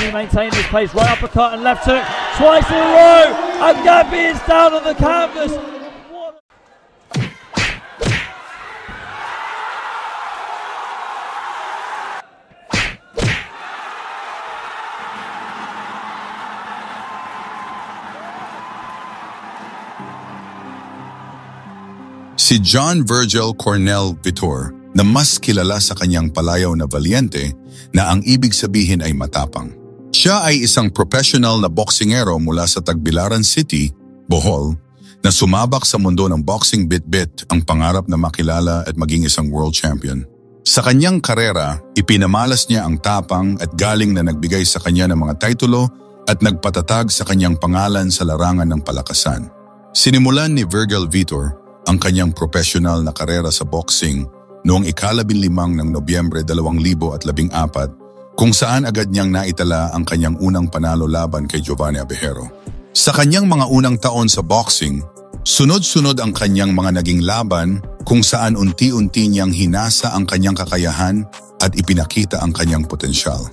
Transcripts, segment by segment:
Gabby maintaining his pace, right uppercut and left hook, twice in a row, and Gabby is down on the canvas. Si John Virgil Cornell Vitor na mas kilala sa kanyang palayaw na Valiente na ang ibig sabihin ay matapang. Siya ay isang professional na boksingero mula sa Tagbilaran City, Bohol, na sumabak sa mundo ng boxing bit-bit ang pangarap na makilala at maging isang world champion. Sa kanyang karera, ipinamalas niya ang tapang at galing na nagbigay sa kanya ng mga titulo at nagpatatag sa kanyang pangalan sa larangan ng palakasan. Sinimulan ni Virgil Vitor ang kanyang professional na karera sa boxing noong ika-15 ng Nobyembre 2014 kung saan agad niyang naitala ang kanyang unang panalo laban kay Giovanni Abejero. Sa kanyang mga unang taon sa boxing, sunod-sunod ang kanyang mga naging laban kung saan unti-unti niyang hinasa ang kanyang kakayahan at ipinakita ang kanyang potensyal.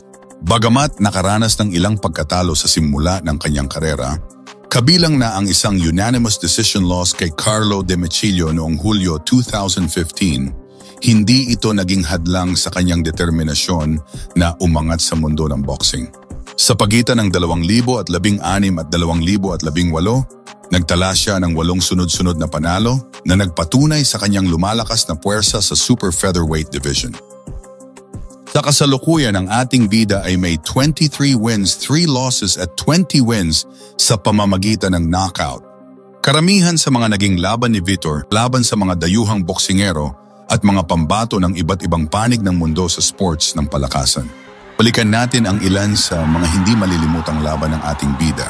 Bagamat nakaranas ng ilang pagkatalo sa simula ng kanyang karera, kabilang na ang isang unanimous decision loss kay Carlo Demechillo noong Hulyo 2015, hindi ito naging hadlang sa kanyang determinasyon na umangat sa mundo ng boxing. Sa pagitan ng 2016 at 2018, nagtala siya ng 8 sunod-sunod na panalo na nagpatunay sa kanyang lumalakas na puwersa sa super featherweight division. Sa kasalukuyan, ang ating bida ay may 23 wins, 3 losses at 20 wins sa pamamagitan ng knockout. Karamihan sa mga naging laban ni Vitor, laban sa mga dayuhang boksingero at mga pambato ng iba't ibang panig ng mundo sa sports ng palakasan. Balikan natin ang ilan sa mga hindi malilimutang laban ng ating bida.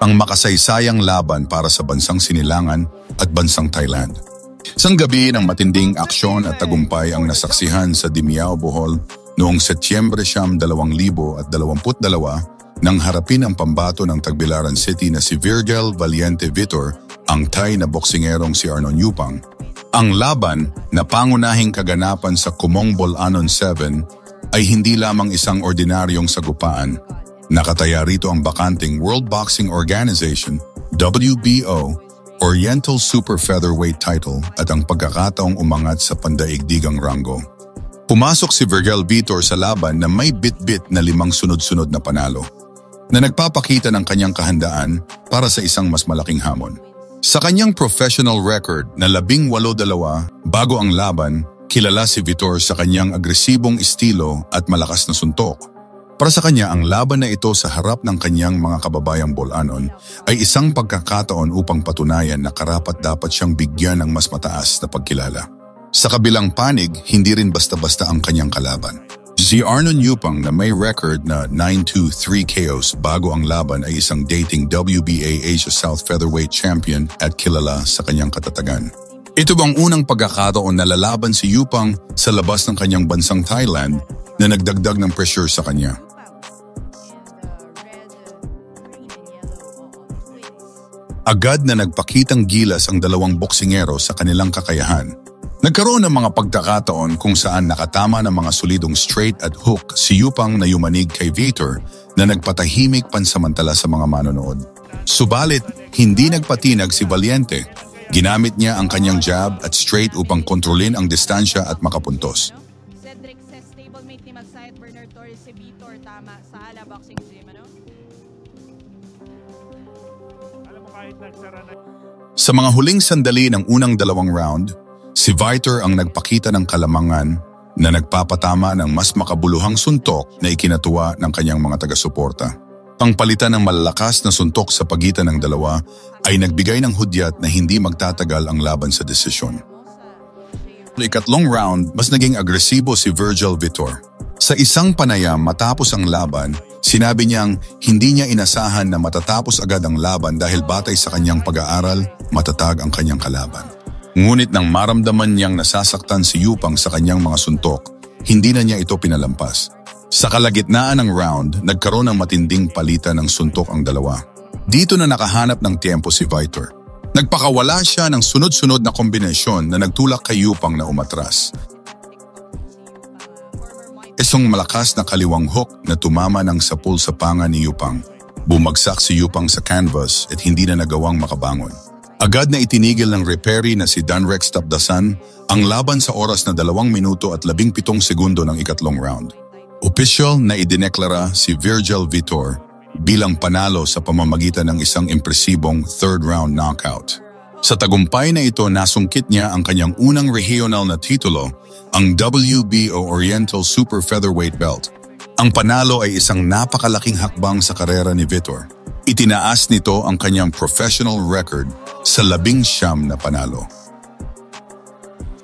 Ang makasaysayang laban para sa bansang Sinilangan at bansang Thailand. Isang gabi ng matinding aksyon at tagumpay ang nasaksihan sa Dimiao, Bohol noong Setyembre 2022 nang harapin ang pambato ng Tagbilaran City na si Virgil Valiente Vitor, ang Thai na boksingerong si Arnon Yupang. Ang laban na pangunahing kaganapan sa Kumong Bolanon 7 ay hindi lamang isang ordinaryong sagupaan. Nakataya rito ang bakanting World Boxing Organization, WBO, Oriental Super Featherweight title at ang pagkakataong umangat sa pandaigdigang ranggo. Pumasok si Virgil Vitor sa laban na may bit-bit na 5 sunod-sunod na panalo, na nagpapakita ng kanyang kahandaan para sa isang mas malaking hamon. Sa kanyang professional record na 18-2 bago ang laban, kilala si Vitor sa kanyang agresibong estilo at malakas na suntok. Para sa kanya, ang laban na ito sa harap ng kanyang mga kababayang Bolanon ay isang pagkakataon upang patunayan na karapat-dapat siyang bigyan ng mas mataas na pagkilala. Sa kabilang panig, hindi rin basta-basta ang kanyang kalaban. Si Arnon Yupang na may record na 9-2-3 KOs bago ang laban ay isang dating WBA Asia South Featherweight Champion at kilala sa kanyang katatagan. Ito bang unang pagkakataon na lalaban si Yupang sa labas ng kanyang bansang Thailand na nagdagdag ng pressure sa kanya? Agad na nagpakitang gilas ang dalawang boksingero sa kanilang kakayahan. Nagkaroon ng mga pagkakataon kung saan nakatama ng mga solidong straight at hook si Yupang na yumanig kay Vitor na nagpatahimik pansamantala sa mga manonood. Subalit, hindi nagpatinag si Valiente. Ginamit niya ang kanyang jab at straight upang kontrolin ang distansya at makapuntos. Cedric sa stablemate ni Magsayat Bernard Torres si Vitor, tama, sa Ala Boxing Gym, ano? Sa mga huling sandali ng unang 2 round, si Vitor ang nagpakita ng kalamangan na nagpapatama ng mas makabuluhang suntok na ikinatuwa ng kanyang mga taga-suporta. Ang palitan ng malalakas na suntok sa pagitan ng dalawa ay nagbigay ng hudyat na hindi magtatagal ang laban sa desisyon. Sa ikatlong round, mas naging agresibo si Virgil Vitor. Sa isang panayam matapos ang laban, sinabi niyang hindi niya inasahan na matatapos agad ang laban dahil batay sa kanyang pag-aaral, matatag ang kanyang kalaban. Ngunit nang maramdaman niyang nasasaktan si Yupang sa kanyang mga suntok, hindi na niya ito pinalampas. Sa kalagitnaan ng round, nagkaroon ng matinding palitan ng suntok ang dalawa. Dito na nakahanap ng tiempo si Vitor. Nagpakawala siya ng sunod-sunod na kombinasyon na nagtulak kay Yupang na umatras. Isang malakas na kaliwang hook na tumama ng sapul sa panga ni Yupang. Bumagsak si Yupang sa canvas at hindi na nagawang makabangon. Agad na itinigil ng referee na si Danrex Tapdasan ang laban sa oras na 2 minuto at 17 segundo ng ikatlong round. Opisyal na idineklara si Virgil Vitor bilang panalo sa pamamagitan ng isang impresibong third round knockout. Sa tagumpay na ito, nasungkit niya ang kanyang unang regional na titulo, ang WBO Oriental Super Featherweight Belt. Ang panalo ay isang napakalaking hakbang sa karera ni Vitor. Itinaas nito ang kanyang professional record sa 19 na panalo.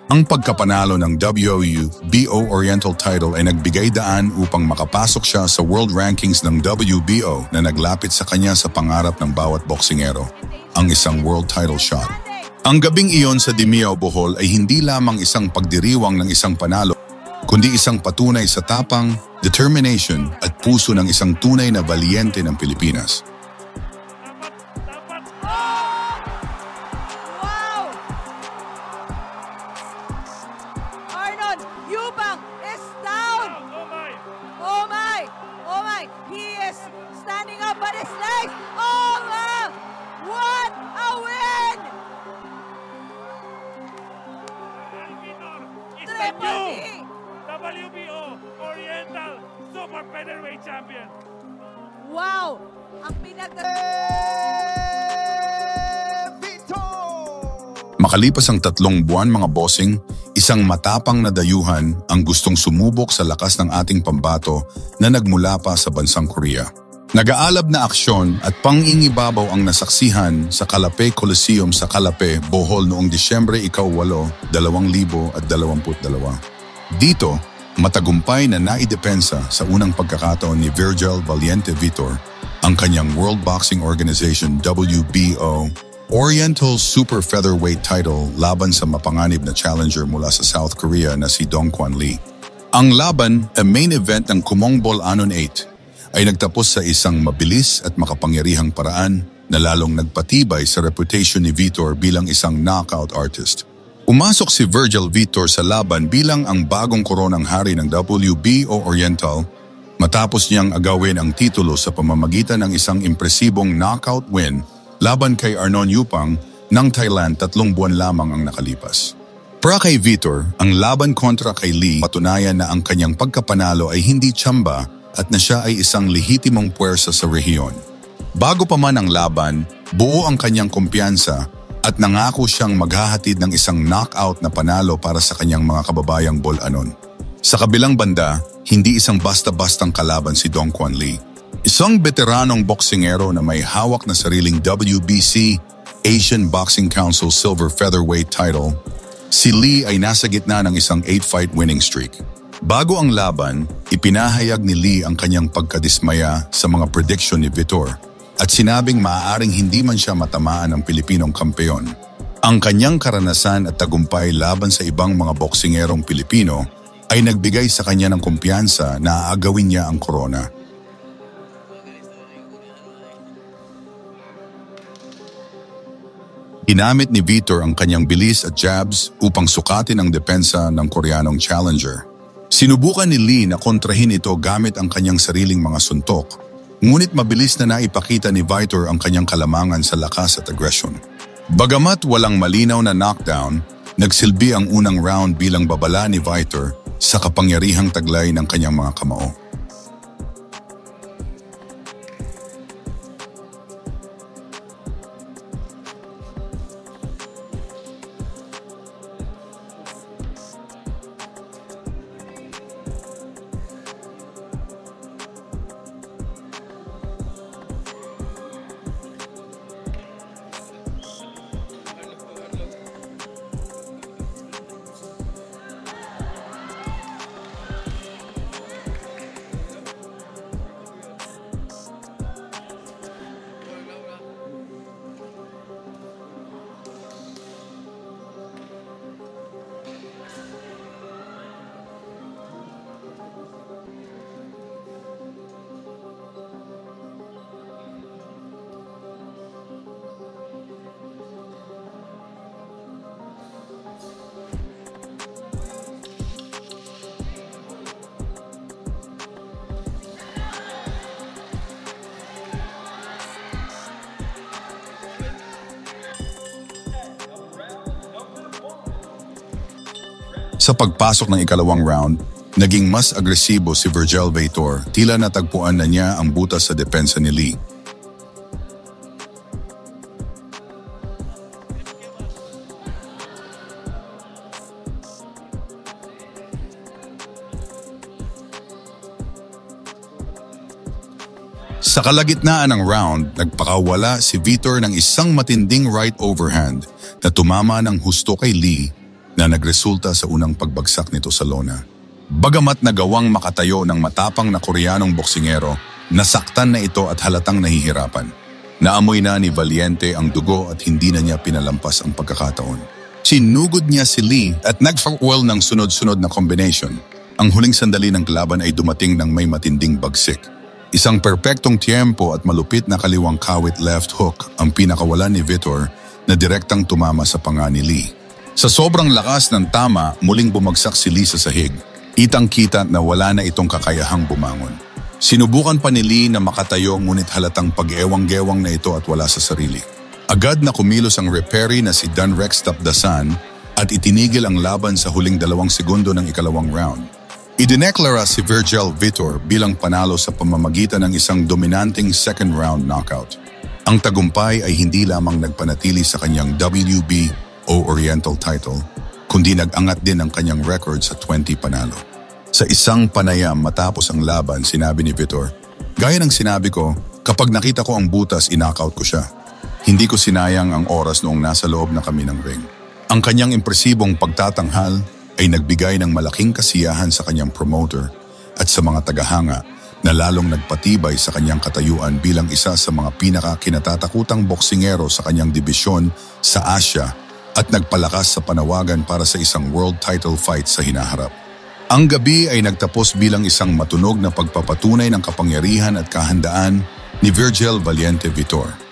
Ang pagkapanalo ng WBO Oriental title ay nagbigay daan upang makapasok siya sa world rankings ng WBO na naglapit sa kanya sa pangarap ng bawat boksingero, ang isang world title shot. Ang gabing iyon sa Dimiao, Bohol ay hindi lamang isang pagdiriwang ng isang panalo, kundi isang patunay sa tapang, determination at puso ng isang tunay na balyente ng Pilipinas. Yupang is down! Oh my! Oh my! He is standing up on his legs! Oh wow! What a win! Triple D! WBO Oriental Super Featherweight Champion! Wow! Ang Makalipas ang 3 buwan mga bossing, isang matapang na dayuhan ang gustong sumubok sa lakas ng ating pambato na nagmula pa sa bansang Korea. Nag-aalab na aksyon at pangingibabaw ang nasaksihan sa Calapé Coliseum sa Calapé, Bohol noong Disyembre 8, 2022. Dito, matagumpay na naidepensa sa unang pagkakataon ni Virgil Valiente Vitor ang kanyang World Boxing Organization WBO Oriental Super Featherweight title laban sa mapanganib na challenger mula sa South Korea na si Dongkwan Lee. Ang laban, a main event ng Kumong Bol Anon 8, ay nagtapos sa isang mabilis at makapangyarihang paraan na lalong nagpatibay sa reputation ni Vitor bilang isang knockout artist. Umasok si Virgil Vitor sa laban bilang ang bagong koronang hari ng WBO Oriental matapos niyang agawin ang titulo sa pamamagitan ng isang impresibong knockout win laban kay Arnon Yupang ng Thailand 3 buwan lamang ang nakalipas. Para kay Vitor, ang laban kontra kay Lee patunayan na ang kanyang pagkapanalo ay hindi tsamba at na siya ay isang lehitimong puwersa sa rehiyon. Bago pa man ang laban, buo ang kanyang kumpiyansa at nangako siyang maghahatid ng isang knockout na panalo para sa kanyang mga kababayang Bol Anon. Sa kabilang banda, hindi isang basta-bastang kalaban si Dongkwan Lee. Isang veteranong boksingero na may hawak na sariling WBC Asian Boxing Council Silver Featherweight title, si Lee ay nasa gitna ng isang 8-fight winning streak. Bago ang laban, ipinahayag ni Lee ang kanyang pagkadismaya sa mga prediction ni Vitor at sinabing maaaring hindi man siya matamaan ng Pilipinong kampeon. Ang kanyang karanasan at tagumpay laban sa ibang mga boksingerong Pilipino ay nagbigay sa kanya ng kumpiyansa na aagawin niya ang korona. Ginamit ni Vitor ang kanyang bilis at jabs upang sukatin ang depensa ng Koreanong challenger. Sinubukan ni Lee na kontrahin ito gamit ang kanyang sariling mga suntok, ngunit mabilis na naipakita ni Vitor ang kanyang kalamangan sa lakas at aggression. Bagamat walang malinaw na knockdown, nagsilbi ang unang round bilang babala ni Vitor sa kapangyarihang taglay ng kanyang mga kamao. Sa pagpasok ng ikalawang round, naging mas agresibo si Virgil Vitor, tila natagpuan na niya ang butas sa depensa ni Lee. Sa kalagitnaan ng round, nagpakawala si Vitor ng isang matinding right overhand na tumama ng husto kay Lee na nagresulta sa unang pagbagsak nito sa lona. Bagamat nagawang makatayo ng matapang na Koreanong boksingero, nasaktan na ito at halatang nahihirapan. Naamoy na ni Valiente ang dugo at hindi na niya pinalampas ang pagkakataon. Sinugod niya si Lee at nag-farewell ng sunod-sunod na combination. Ang huling sandali ng laban ay dumating ng may matinding bagsik. Isang perpektong tiempo at malupit na kaliwang kawit left hook ang pinakawalan ni Vitor na direktang tumama sa panga ni Lee. Sa sobrang lakas ng tama, muling bumagsak si Lee sa sahig. Kitang-kita na wala na itong kakayahang bumangon. Sinubukan pa ni Lee na makatayo ngunit halatang pag-ewang-gewang na ito at wala sa sarili. Agad na kumilos ang referee na si Dan Rex Tapdasan at itinigil ang laban sa huling 2 segundo ng ikalawang round. Idineklara si Virgil Vitor bilang panalo sa pamamagitan ng isang dominanting second round knockout. Ang tagumpay ay hindi lamang nagpanatili sa kanyang WBO Oriental title, kundi nag-angat din ang kanyang record sa 20 panalo. Sa isang panayam matapos ang laban, sinabi ni Vitor, "Gaya ng sinabi ko, kapag nakita ko ang butas, inknockout ko siya. Hindi ko sinayang ang oras noong nasa loob na kami ng ring." Ang kanyang impresibong pagtatanghal ay nagbigay ng malaking kasiyahan sa kanyang promoter at sa mga tagahanga na lalong nagpatibay sa kanyang katayuan bilang isa sa mga pinaka-kinatatakutang boksingero sa kanyang dibisyon sa Asia at nagpalakas sa panawagan para sa isang world title fight sa hinaharap. Ang gabi ay nagtapos bilang isang matunog na pagpapatunay ng kapangyarihan at kahandaan ni Virgil Valiente Vitor.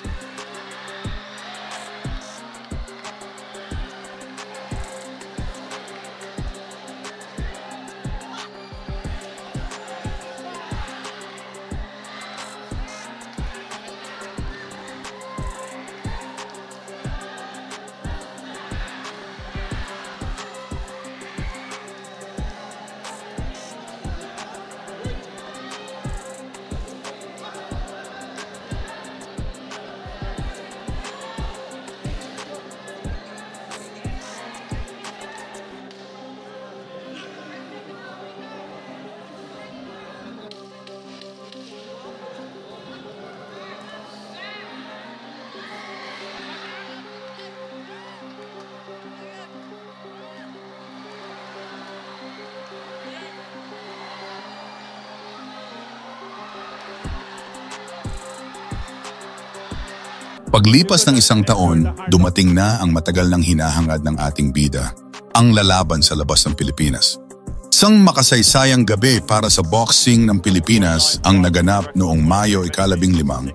Paglipas ng isang taon, dumating na ang matagal ng hinahangad ng ating bida, ang lalaban sa labas ng Pilipinas. Isang makasaysayang gabi para sa boxing ng Pilipinas ang naganap noong Mayo 15,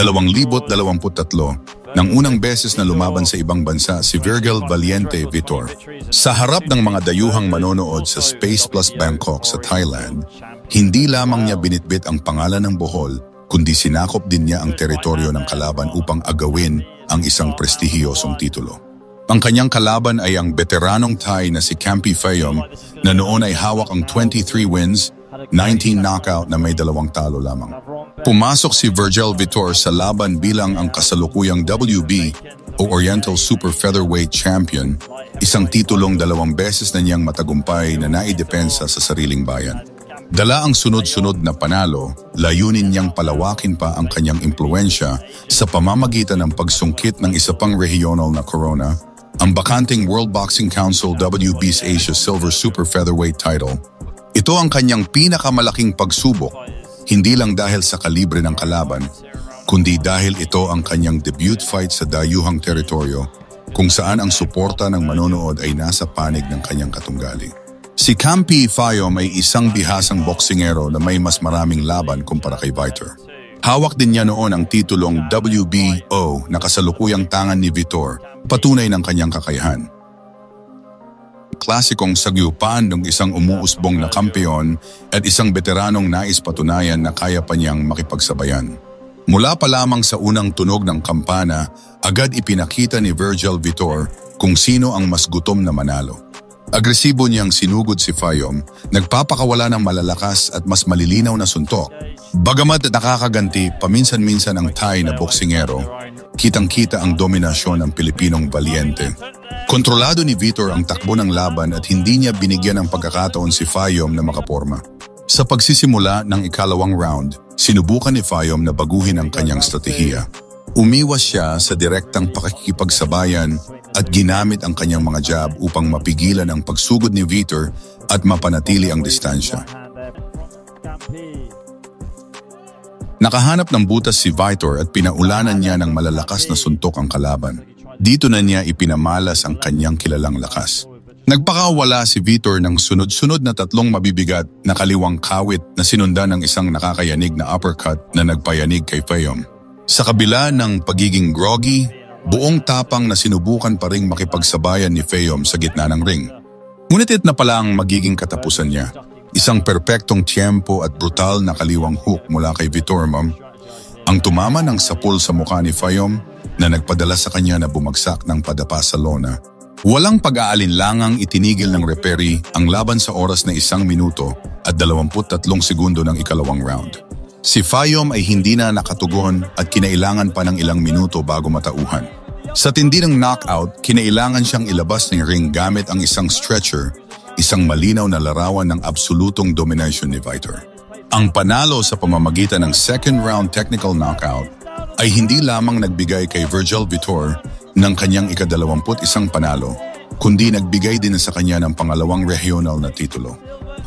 2023 nang unang beses na lumaban sa ibang bansa si Virgil Valiente Vitor. Sa harap ng mga dayuhang manonood sa Space Plus Bangkok sa Thailand, hindi lamang niya binitbit ang pangalan ng Bohol, kundi sinakop din niya ang teritoryo ng kalaban upang agawin ang isang prestihiyosong titulo. Ang kanyang kalaban ay ang veteranong Thai na si Kampy Phayom na noon ay hawak ang 23 wins, 19 knockout na may 2 talo lamang. Pumasok si Virgil Vitor sa laban bilang ang kasalukuyang WB o Oriental Super Featherweight Champion, isang titulong 2 beses na niyang matagumpay na naidepensa sa sariling bayan. Dala ang sunod-sunod na panalo, layunin niyang palawakin pa ang kanyang impluensya sa pamamagitan ng pagsungkit ng isa pang regional na corona, ang bakanting World Boxing Council WBC Asia Silver Super Featherweight title. Ito ang kanyang pinakamalaking pagsubok, hindi lang dahil sa kalibre ng kalaban, kundi dahil ito ang kanyang debut fight sa dayuhang teritoryo kung saan ang suporta ng manonood ay nasa panig ng kanyang katunggali. Si Kampy Phayom ay isang bihasang boksingero na may mas maraming laban kumpara kay Vitor. Hawak din niya noon ang titulong WBO na kasalukuyang tangan ni Vitor, patunay ng kanyang kakayahan. Klasikong sagyupan ng isang umuusbong na kampeon at isang veteranong nais patunayan na kaya pa niyang makipagsabayan. Mula pa lamang sa unang tunog ng kampana, agad ipinakita ni Virgil Vitor kung sino ang mas gutom na manalo. Agresibo niyang sinugod si Fayom, nagpapakawala ng malalakas at mas malilinaw na suntok. Bagamat nakakaganti paminsan-minsan ang Thai na boksingero, kitang-kita ang dominasyon ng Pilipinong Valiente. Kontrolado ni Vitor ang takbo ng laban at hindi niya binigyan ng pagkakataon si Fayom na makaporma. Sa pagsisimula ng ikalawang round, sinubukan ni Fayom na baguhin ang kanyang strategiya. Umiwas siya sa direktang pakikipagsabayan at ginamit ang kanyang mga jab upang mapigilan ang pagsugod ni Vitor at mapanatili ang distansya. Nakahanap ng butas si Vitor at pinaulanan niya ng malalakas na suntok ang kalaban. Dito na niya ipinamalas ang kanyang kilalang lakas. Nagpakawala si Vitor ng sunod-sunod na 3 mabibigat na kaliwang kawit na sinundan ng isang nakakayanig na uppercut na nagpayanig kay Fayom. Sa kabila ng pagiging groggy, buong tapang na sinubukan pa ring makipagsabayan ni Fayom sa gitna ng ring. Ngunit na pala ang magiging katapusan niya. Isang perpektong tiyempo at brutal na kaliwang hook mula kay Vitor ang tumama ng sapul sa mukha ni Fayom na nagpadala sa kanya na bumagsak ng padapa sa lona. Walang pag-aalinlangang itinigil ng referee ang laban sa oras na 1 minuto at 23 segundo ng ikalawang round. Si Fayom ay hindi na nakatugon at kinailangan pa ng ilang minuto bago matauhan. Sa tindi ng knockout, kinailangan siyang ilabas ng ring gamit ang isang stretcher, isang malinaw na larawan ng absolutong domination ni Vitor. Ang panalo sa pamamagitan ng second round technical knockout ay hindi lamang nagbigay kay Virgil Vitor ng kanyang ika-21 panalo, kundi nagbigay din sa kanya ng pangalawang regional na titulo.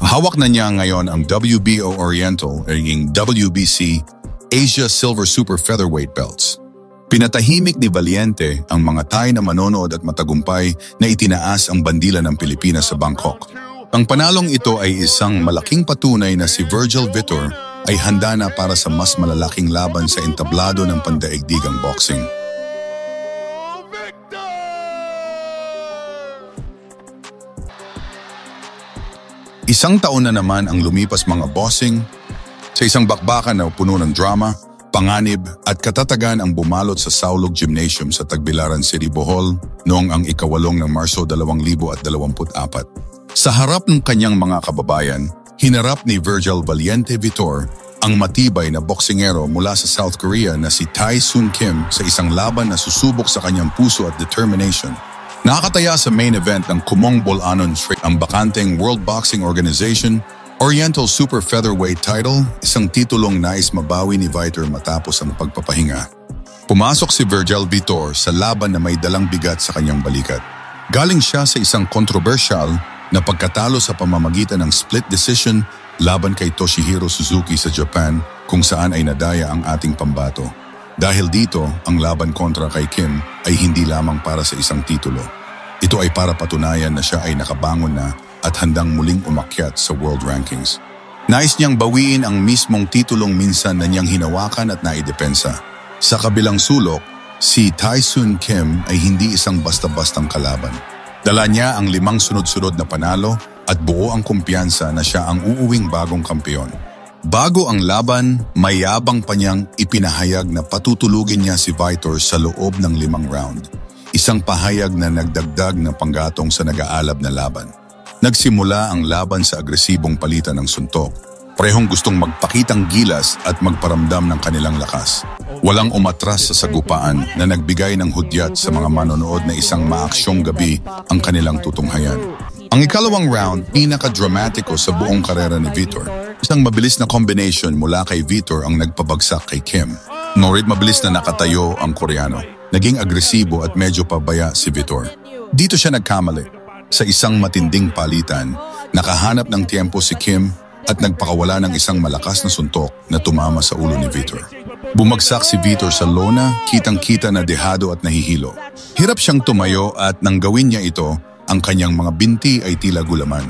Hawak na niya ngayon ang WBO Oriental at WBC Asia Silver Super Featherweight belts. Pinatahimik ni Valiente ang mga Thai na manonood at matagumpay na itinaas ang bandila ng Pilipinas sa Bangkok. Ang panalong ito ay isang malaking patunay na si Virgil Vitor ay handa na para sa mas malalaking laban sa entablado ng pandaigdigang boxing. Isang taon na naman ang lumipas mga bossing sa isang bakbakan na puno ng drama, panganib at katatagan ang bumalot sa Saulog Gymnasium sa Tagbilaran City, Bohol noong ang ika-8 ng Marso 2024. Sa harap ng kanyang mga kababayan, hinarap ni Virgil Valiente Vitor ang matibay na boksingero mula sa South Korea na si Tae-Soon Kim sa isang laban na susubok sa kanyang puso at determination. Nakakataya sa main event ng Kumong Bolanon ang bakanteng World Boxing Organization Oriental Super Featherweight title, isang titulong nais mabawi ni Vitor matapos ang pagpapahinga. Pumasok si Virgil Vitor sa laban na may dalang bigat sa kanyang balikat. Galing siya sa isang kontrobersyal na pagkatalo sa pamamagitan ng split decision laban kay Toshihiro Suzuki sa Japan, kung saan ay nadaya ang ating pambato. Dahil dito, ang laban kontra kay Kim ay hindi lamang para sa isang titulo. Ito ay para patunayan na siya ay nakabangon na at handang muling umakyat sa world rankings. Nais niyang bawiin ang mismong titulong minsan na niyang hinawakan at naidepensa. Sa kabilang sulok, si Tae-Soon Kim ay hindi isang basta-bastang kalaban. Dala niya ang 5 sunod-sunod na panalo at buo ang kumpiyansa na siya ang uuwing bagong kampeon. Bago ang laban, mayabang pa niyang ipinahayag na patutulugin niya si Vitor sa loob ng 5 round. Isang pahayag na nagdagdag ng panggatong sa nag-aalab na laban. Nagsimula ang laban sa agresibong palitan ng suntok. Parehong gustong magpakitang gilas at magparamdam ng kanilang lakas. Walang umatras sa sagupaan na nagbigay ng hudyat sa mga manonood na isang maaksyong gabi ang kanilang tutunghayan. Ang ikalawang round, pinaka-dramatiko sa buong karera ni Vitor. Isang mabilis na combination mula kay Vitor ang nagpabagsak kay Kim. Ngunit mabilis na nakatayo ang Koreano. Naging agresibo at medyo pabaya si Vitor. Dito siya nagkamali. Sa isang matinding palitan, nakahanap ng tiempo si Kim at nagpakawala ng isang malakas na suntok na tumama sa ulo ni Vitor. Bumagsak si Vitor sa lona, kitang-kita na dehado at nahihilo. Hirap siyang tumayo at nang gawin niya ito, ang kanyang mga binti ay tila gulaman.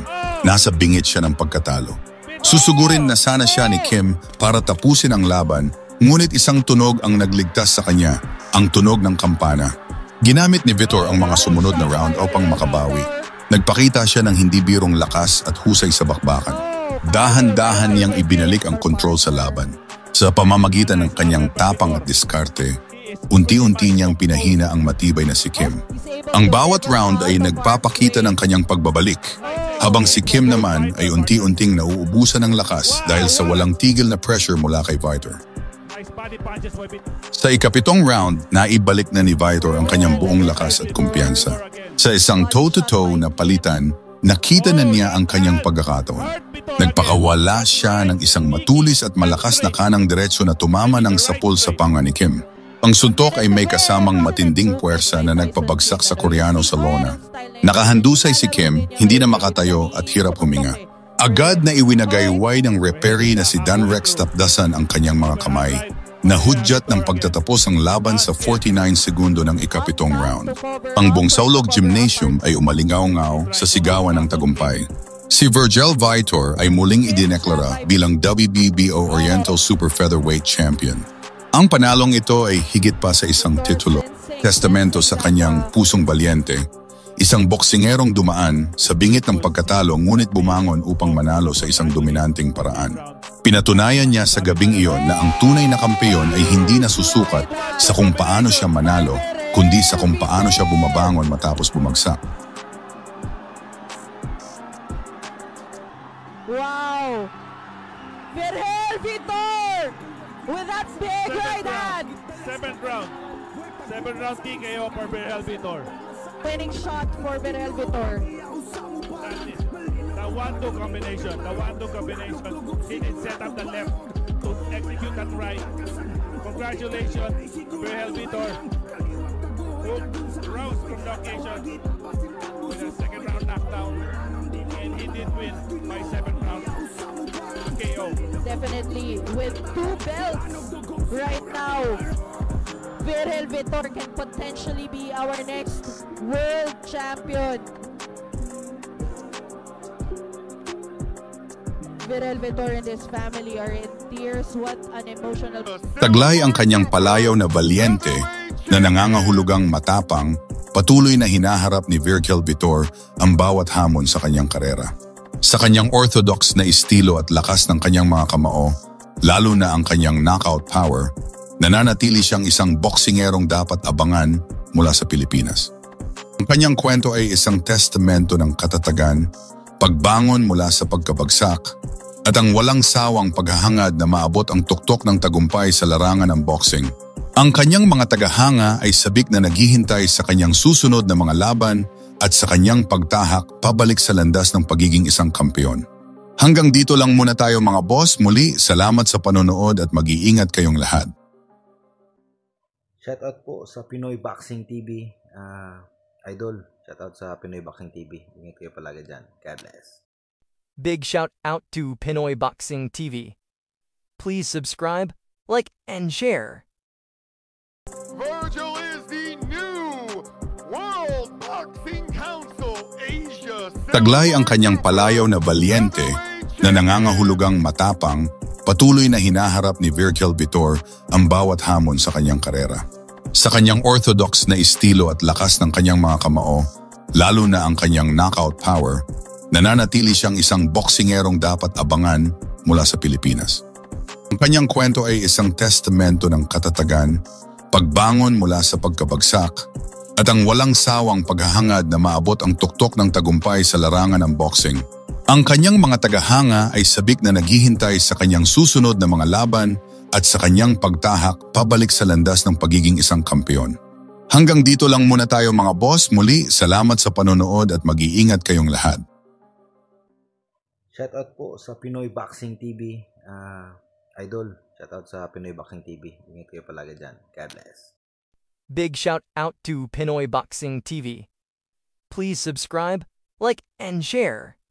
Nasa bingit siya ng pagkatalo. Susugurin na sana siya ni Kim para tapusin ang laban, ngunit isang tunog ang nagligtas sa kanya, ang tunog ng kampana. Ginamit ni Vitor ang mga sumunod na round upang makabawi. Nagpakita siya ng hindi birong lakas at husay sa bakbakan. Dahan-dahan niyang ibinalik ang kontrol sa laban. Sa pamamagitan ng kanyang tapang at diskarte, unti-unti niyang pinahina ang matibay na si Kim. Ang bawat round ay nagpapakita ng kanyang pagbabalik, habang si Kim naman ay unti-unting nauubusan ng lakas dahil sa walang tigil na pressure mula kay Vitor. Sa ikapitong round, naibalik na ni Vitor ang kanyang buong lakas at kumpiyansa. Sa isang toe-to-toe na palitan, nakita na niya ang kanyang pagkakataon. Nagpakawala siya ng isang matulis at malakas na kanang diretsyo na tumama ng sapul sa panga ni Kim. Ang suntok ay may kasamang matinding puwersa na nagpabagsak sa Koreano sa lona. Nakahandusay si Kim, hindi na makatayo at hirap huminga. Agad na iwinagayway ng referee na si Dan Rex Tapdasan ang kanyang mga kamay. Nahudyat ng pagtatapos ang laban sa 49 segundo ng ikapitong round. Ang buong Saulog Gymnasium ay umalingaw-ngaw sa sigawan ng tagumpay. Si Virgil Vitor ay muling idineklara bilang WBBO Oriental Super Featherweight Champion. Ang panalong ito ay higit pa sa isang titulo, testamento sa kanyang pusong balyente, isang boksingerong dumaan sa bingit ng pagkatalo ngunit bumangon upang manalo sa isang dominanteng paraan. Pinatunayan niya sa gabing iyon na ang tunay na kampeon ay hindi nasusukat sa kung paano siya manalo, kundi sa kung paano siya bumabangon matapos bumagsak. Wow! Virgil Vitor! With that big right hand! Seventh round TKO for Virgil Vitor. Winning shot for Virgil Vitor. The 1-2 combination. He did set up the left to execute that right. Congratulations, Virgil Vitor. Who rose from the occasion with a second round knockdown. And he did win by 7th round KO. Definitely with 2 belts right now. Virgil Vitor can potentially be our next world champion. Virgil Vitor and his family are in tears. What an emotional... Taglay ang kanyang palayaw na balyente na nangangahulugang matapang, patuloy na hinaharap ni Virgil Vitor ang bawat hamon sa kanyang karera. Sa kanyang orthodox na estilo at lakas ng kanyang mga kamao, lalo na ang kanyang knockout power, nananatili siyang isang boksingerong dapat abangan mula sa Pilipinas. Ang kanyang kwento ay isang testamento ng katatagan, pagbangon mula sa pagkabagsak, at ang walang sawang paghahangad na maabot ang tuktok ng tagumpay sa larangan ng boxing. Ang kanyang mga tagahanga ay sabik na naghihintay sa kanyang susunod na mga laban at sa kanyang pagtahak pabalik sa landas ng pagiging isang kampeon. Hanggang dito lang muna tayo mga boss. Muli, salamat sa panonood at mag-iingat kayong lahat. Shoutout po sa Pinoy Boxing TV. Idol, shoutout sa Pinoy Boxing TV. Ingat kayo palagi dyan. God bless. Big shout out to Pinoy Boxing TV. Please subscribe, like, and share. Virgil is the new World Boxing Council Asia. Taglay ang kanyang palayaw na balyente na nangangahulugang matapang, patuloy na hinaharap ni Virgil Vitor ang bawat hamon sa kanyang karera. Sa kanyang orthodox na estilo at lakas ng kanyang mga kamao, lalo na ang kanyang knockout power, nananatili siyang isang boksingerong dapat abangan mula sa Pilipinas. Ang kanyang kwento ay isang testamento ng katatagan, pagbangon mula sa pagkabagsak, at ang walang sawang paghahangad na maabot ang tuktok ng tagumpay sa larangan ng boxing. Ang kanyang mga tagahanga ay sabik na naghihintay sa kanyang susunod na mga laban at sa kanyang pagtahak pabalik sa landas ng pagiging isang kampeon. Hanggang dito lang muna tayo mga boss. Muli, salamat sa panonood at mag-iingat kayong lahat. Shoutout po sa Pinoy Boxing TV. Idol, shoutout sa Pinoy Boxing TV. Ingat kayo palagi dyan. God bless. Big shout out to Pinoy Boxing TV. Please subscribe, like, and share.